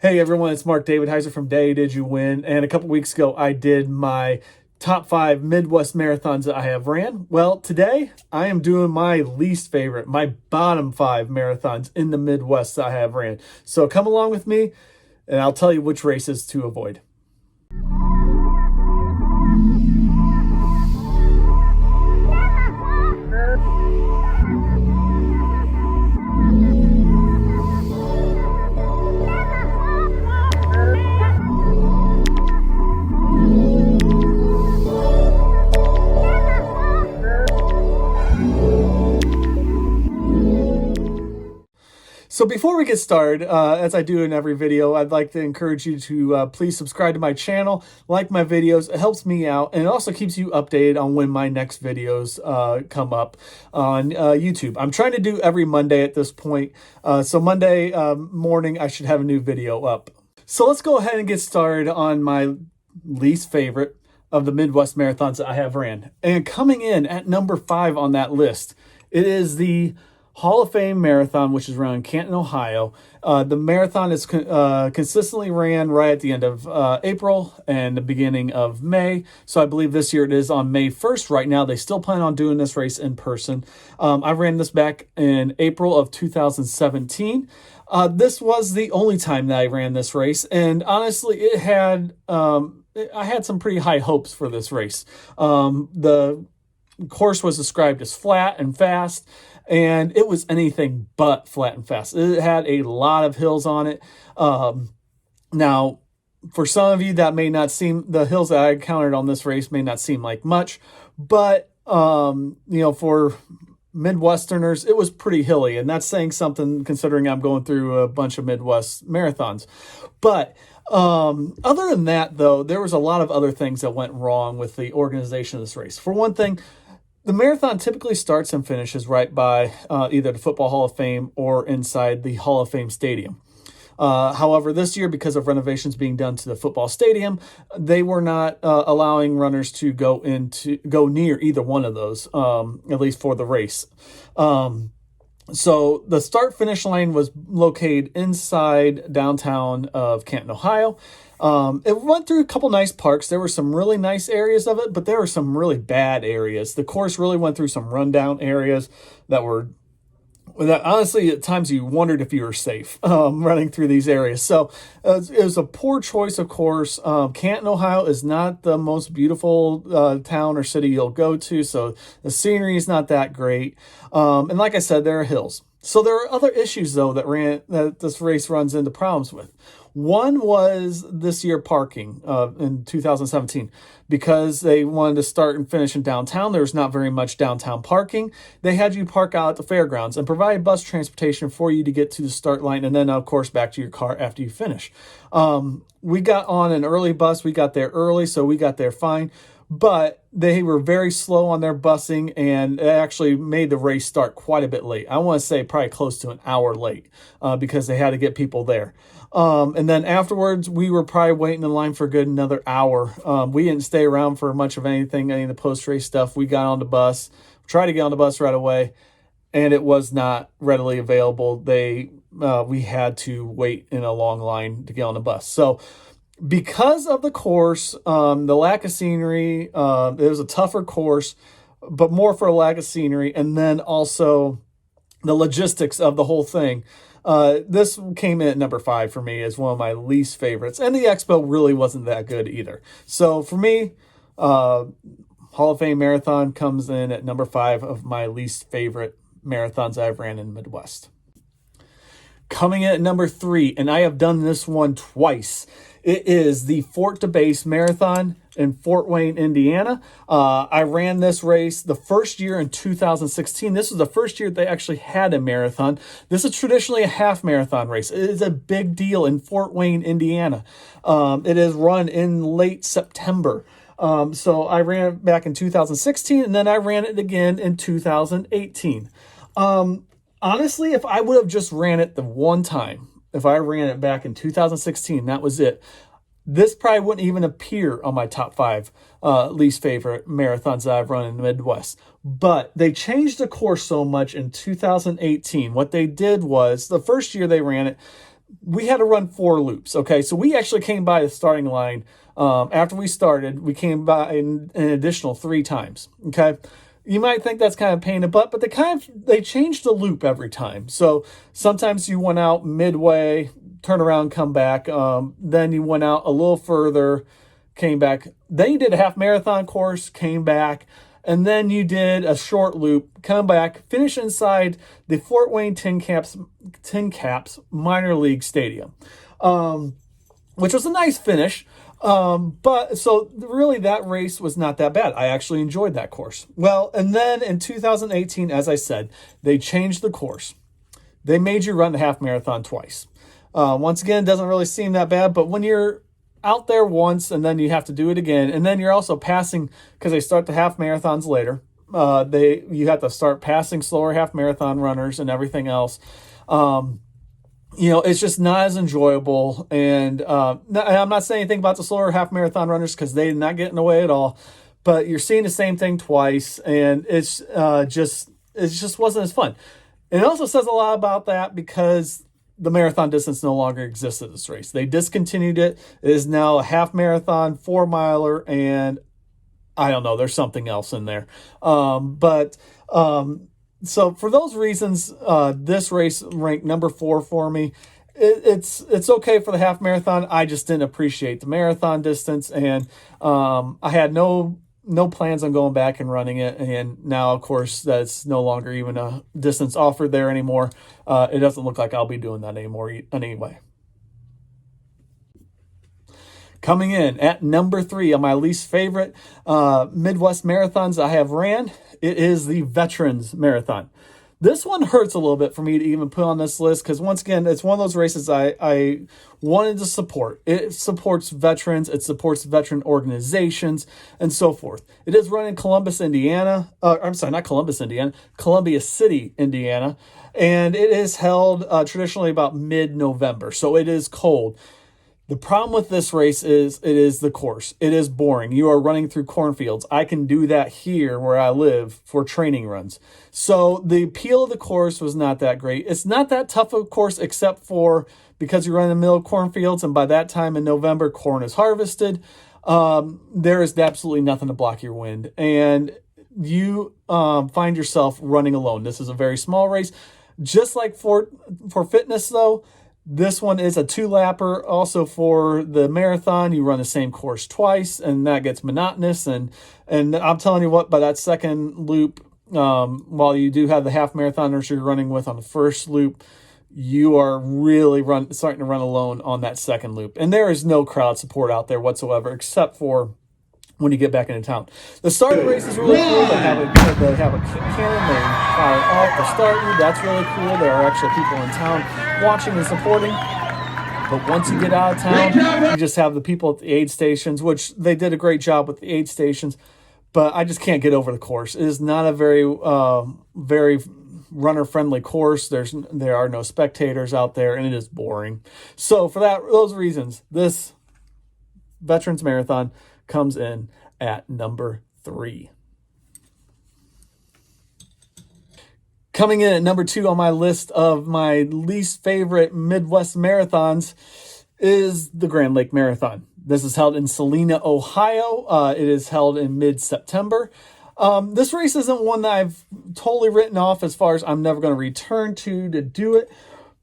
Hey everyone, it's Mark David Heiser from Day Did You Win? And a couple weeks ago, I did my top 5 Midwest marathons that I have ran. Well, today I am doing my least favorite, my bottom 5 marathons in the Midwest that I have ran. So come along with me and I'll tell you which races to avoid. So before we get started, as I do in every video, I'd like to encourage you to please subscribe to my channel, like my videos. It helps me out, and it also keeps you updated on when my next videos come up on YouTube. I'm trying to do every Monday at this point, so Monday morning I should have a new video up. So let's go ahead and get started on my least favorite of the Midwest marathons that I have ran. And coming in at number 5 on that list, it is the Hall of Fame Marathon, which is run in Canton, Ohio. The marathon is consistently ran right at the end of April and the beginning of May. So I believe this year it is on May 1st. Right now, they still plan on doing this race in person. I ran this back in April of 2017. This was the only time that I ran this race. And honestly, it had I had some pretty high hopes for this race. The course was described as flat and fast, and it was anything but flat and fast. It had a lot of hills on it. Now, for some of you, that may not seem, the hills that I encountered on this race may not seem like much, but, you know, for Midwesterners, it was pretty hilly, and that's saying something considering I'm going through a bunch of Midwest marathons. But other than that, though, there was a lot of other things that went wrong with the organization of this race. For one thing, the marathon typically starts and finishes right by either the Football Hall of Fame or inside the Hall of Fame Stadium. However, this year, because of renovations being done to the football stadium, they were not allowing runners to go near either one of those, at least for the race. So the start-finish line was located inside downtown of Canton, Ohio. It went through a couple nice parks. There were some really nice areas of it, but there were some really bad areas. The course really went through some rundown areas that honestly, at times you wondered if you were safe running through these areas. So it was a poor choice, of course. Canton, Ohio is not the most beautiful town or city you'll go to, so the scenery is not that great. And like I said, there are hills. So there are other issues, though, that this race runs into problems with. One was this year parking in 2017. Because they wanted to start and finish in downtown, there was not very much downtown parking. They had you park out at the fairgrounds and provide bus transportation for you to get to the start line and then, of course, back to your car after you finish. We got on an early bus. We got there early, so we got there fine. But they were very slow on their busing, and it actually made the race start quite a bit late. I want to say probably close to an hour late because they had to get people there. And then afterwards, we were probably waiting in line for a good another hour. We didn't stay around for much of anything, any of the post-race stuff. We got on the bus, tried to get on the bus right away, and it was not readily available. We had to wait in a long line to get on the bus. So because of the course, the lack of scenery, it was a tougher course, but more for a lack of scenery, and then also the logistics of the whole thing. This came in at number 5 for me as one of my least favorites, and the expo really wasn't that good either. So for me, Hall of Fame Marathon comes in at number 5 of my least favorite marathons I've ran in the Midwest. Coming in at number 3, and I have done this one twice. It is the Fort DeBase Marathon in Fort Wayne, Indiana. I ran this race the first year in 2016. This was the first year they actually had a marathon. This is traditionally a half marathon race. It is a big deal in Fort Wayne, Indiana. It is run in late September. So I ran it back in 2016, and then I ran it again in 2018. Honestly, if I would have just ran it the one time, if I ran it back in 2016, that was it, this probably wouldn't even appear on my top 5 least favorite marathons that I've run in the Midwest. But they changed the course so much in 2018. What they did was, the first year they ran it, we had to run 4 loops. Okay, so we actually came by the starting line. After we started, we came by an additional 3 times. Okay, you might think that's kind of a pain in the butt, but they changed the loop every time. So sometimes you went out midway, turn around, come back. Then you went out a little further, came back. Then you did a half marathon course, came back. And then you did a short loop, come back, finish inside the Fort Wayne Tin Caps minor league stadium, which was a nice finish. But so really that race was not that bad. I actually enjoyed that course. Well, and then in 2018, as I said, they changed the course. They made you run the half marathon twice. Once again, it doesn't really seem that bad, but when you're out there once and then you have to do it again, and then you're also passing, because they start the half marathons later, you have to start passing slower half marathon runners and everything else. It's just not as enjoyable. And I'm not saying anything about the slower half marathon runners, because they did not get in the way at all, but you're seeing the same thing twice, and it just wasn't as fun. And it also says a lot about that, because the marathon distance no longer exists at this race. They discontinued it. It is now a half marathon, 4 miler, and I don't know, there's something else in there. So for those reasons, this race ranked number 4 for me. It's okay for the half marathon. I just didn't appreciate the marathon distance, and I had no plans on going back and running it. And now, of course, that's no longer even a distance offered there anymore. It doesn't look like I'll be doing that anymore anyway. Coming in at number 3 on my least favorite Midwest marathons I have ran, it is the Veterans Marathon. This one hurts a little bit for me to even put on this list, because once again, it's one of those races I wanted to support. It supports veterans, it supports veteran organizations, and so forth. It is run in Columbus, Indiana. Columbia City, Indiana. And it is held traditionally about mid-November, so it is cold. The problem with this race is it is the course. It is boring. You are running through cornfields. I can do that here where I live for training runs. So the appeal of the course was not that great. It's not that tough of a course, except for because you're running in the middle of cornfields, and by that time in November, corn is harvested. There is absolutely nothing to block your wind, and you find yourself running alone. This is a very small race. Just like for fitness, though, this one is a 2-lapper. Also for the marathon, you run the same course twice, and that gets monotonous. And I'm telling you what, by that second loop, while you do have the half marathoners you're running with on the first loop, you are really starting to run alone on that second loop. And there is no crowd support out there whatsoever, except for when you get back into town. The start of the race is really cool. They have a cannon, they fire off to start you. That's really cool. There are actually people in town watching and supporting. But once you get out of town, you just have the people at the aid stations, which they did a great job with the aid stations. But I just can't get over the course. It is not a very runner-friendly course. There are no spectators out there, and it is boring. So for those reasons, this Veterans Marathon comes in at number 3. Coming in at number 2 on my list of my least favorite Midwest marathons is the Grand Lake Marathon. This is held in Salina, Ohio. It is held in mid-September. This race isn't one that I've totally written off as far as I'm never going to return to do it,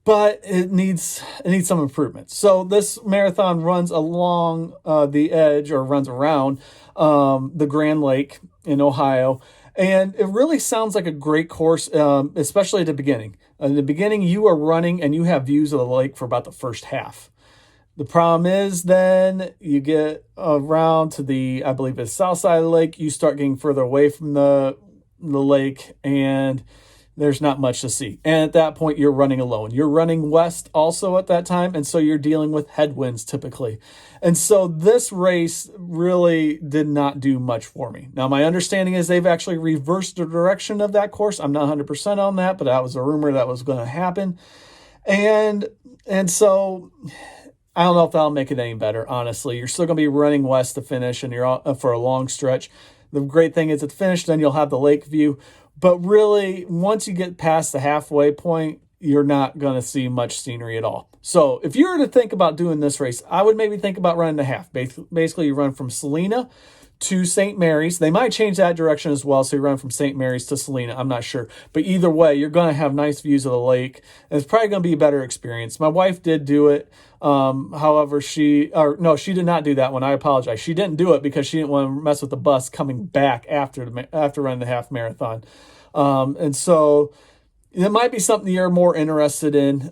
but it needs some improvement. So this marathon runs along the edge, or runs around the Grand Lake in Ohio. And it really sounds like a great course, especially at the beginning. In the beginning, you are running and you have views of the lake for about the first half. The problem is then you get around to I believe it's south side of the lake, you start getting further away from the lake, and there's not much to see. And at that point, you're running alone. You're running west also at that time, and so you're dealing with headwinds typically. And so this race really did not do much for me. Now, my understanding is they've actually reversed the direction of that course. I'm not 100% on that, but that was a rumor that was going to happen. And so I don't know if that'll make it any better, honestly. You're still going to be running west to finish, and you're for a long stretch. The great thing is at the finish, then you'll have the lake view. But really, once you get past the halfway point, you're not going to see much scenery at all. So if you were to think about doing this race, I would maybe think about running the half. Basically, you run from Salina to St. Mary's. They might change that direction as well, so you run from St. Mary's to Salina. I'm not sure. But either way, you're going to have nice views of the lake, and it's probably going to be a better experience. My wife did do it. However, she did not do that one. I apologize. She didn't do it because she didn't want to mess with the bus coming back after running the half marathon. And so it might be something you're more interested in.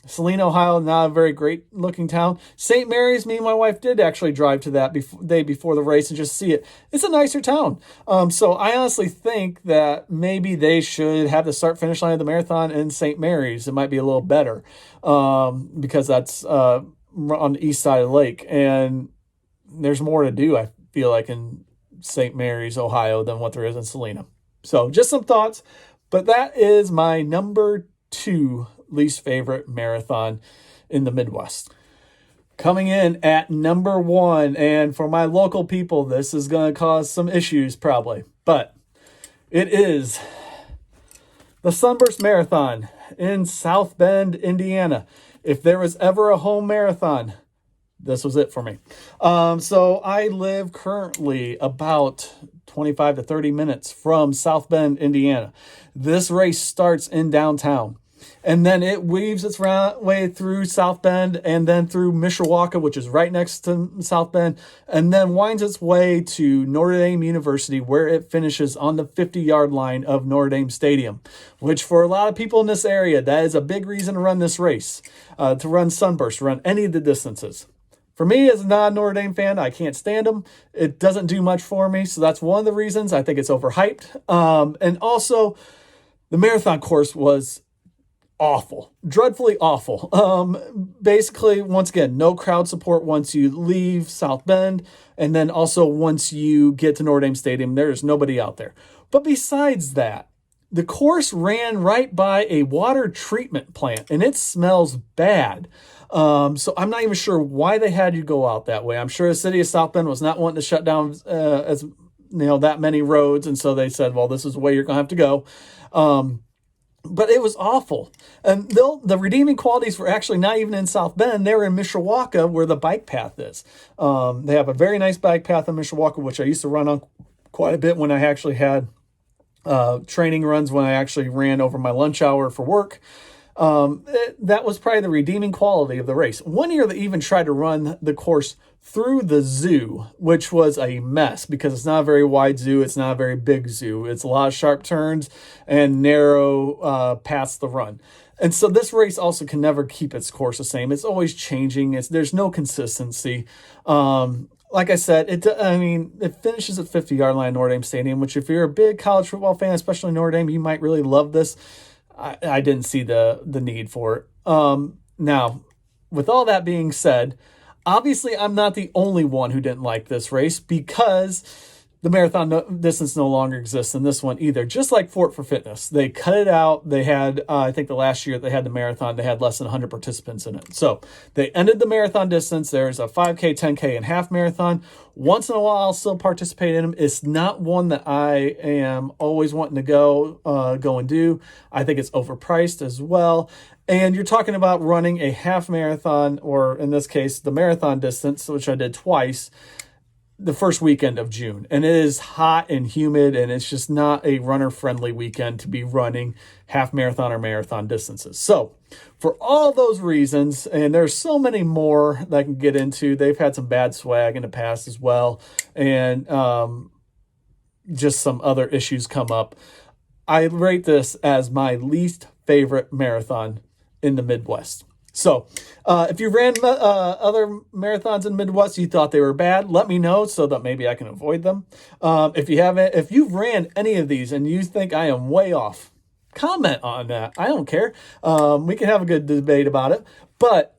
Saline, Ohio, not a very great looking town. St. Mary's, me and my wife did actually drive to that day before the race and just see it. It's a nicer town. So I honestly think that maybe they should have the start finish line of the marathon in St. Mary's. It might be a little better because that's on the east side of the lake. And there's more to do, I feel like, in St. Mary's, Ohio than what there is in Salina. So just some thoughts. But that is my number 2 least favorite marathon in the Midwest. Coming in at number 1, and for my local people, this is going to cause some issues probably, but it is the Sunburst Marathon in South Bend, Indiana. If there was ever a home marathon, this was it for me. So I live currently about 25 to 30 minutes from South Bend, Indiana. This race starts in downtown, and then it weaves its way through South Bend and then through Mishawaka, which is right next to South Bend, and then winds its way to Notre Dame University, where it finishes on the 50-yard line of Notre Dame Stadium, which for a lot of people in this area, that is a big reason to run this race, to run Sunburst, to run any of the distances. For me, as a non-Notre Dame fan, I can't stand them. It doesn't do much for me, so that's one of the reasons. I think it's overhyped. And also, the marathon course was awful, dreadfully awful. Basically, once again, no crowd support once you leave South Bend, and then also once you get to Notre Dame Stadium, there's nobody out there. But besides that, the course ran right by a water treatment plant, and it smells bad. So I'm not even sure why they had you go out that way. I'm sure the city of South Bend was not wanting to shut down that many roads, and so they said, well, this is the way you're going to have to go. But it was awful. And the redeeming qualities were actually not even in South Bend. They were in Mishawaka, where the bike path is. They have a very nice bike path in Mishawaka, which I used to run on quite a bit when I actually had training runs, when I actually ran over my lunch hour for work. That was probably the redeeming quality of the race. One year they even tried to run the course through the zoo, which was a mess because it's not a very wide zoo. It's not a very big zoo. It's a lot of sharp turns and narrow paths to run. And so this race also can never keep its course the same. It's always changing. There's no consistency. Like I said, it finishes at 50-yard line Notre Dame Stadium, which if you're a big college football fan, especially Notre Dame, you might really love this. I didn't see the need for it. Now, with all that being said, obviously I'm not the only one who didn't like this race, because the marathon distance no longer exists in this one either. Just like Fort for Fitness, they cut it out. They had, I think the last year they had the marathon, they had less than 100 participants in it. So they ended the marathon distance. There's a 5K, 10K, and half marathon. Once in a while, I'll still participate in them. It's not one that I am always wanting to go and do. I think it's overpriced as well. And you're talking about running a half marathon, or in this case, the marathon distance, which I did twice, the first weekend of June. And it is hot and humid, and it's just not a runner-friendly weekend to be running half marathon or marathon distances. So for all those reasons, and there's so many more that I can get into, they've had some bad swag in the past as well, and just some other issues come up. I rate this as my least favorite marathon in the Midwest. So if you ran other marathons in the Midwest, you thought they were bad, let me know so that maybe I can avoid them. If you've ran any of these and you think I am way off, comment on that. I don't care. We can have a good debate about it. But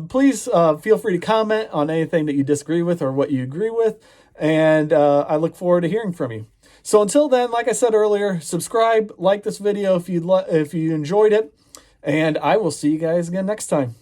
please feel free to comment on anything that you disagree with or what you agree with. And I look forward to hearing from you. So until then, like I said earlier, subscribe, like this video if you enjoyed it. And I will see you guys again next time.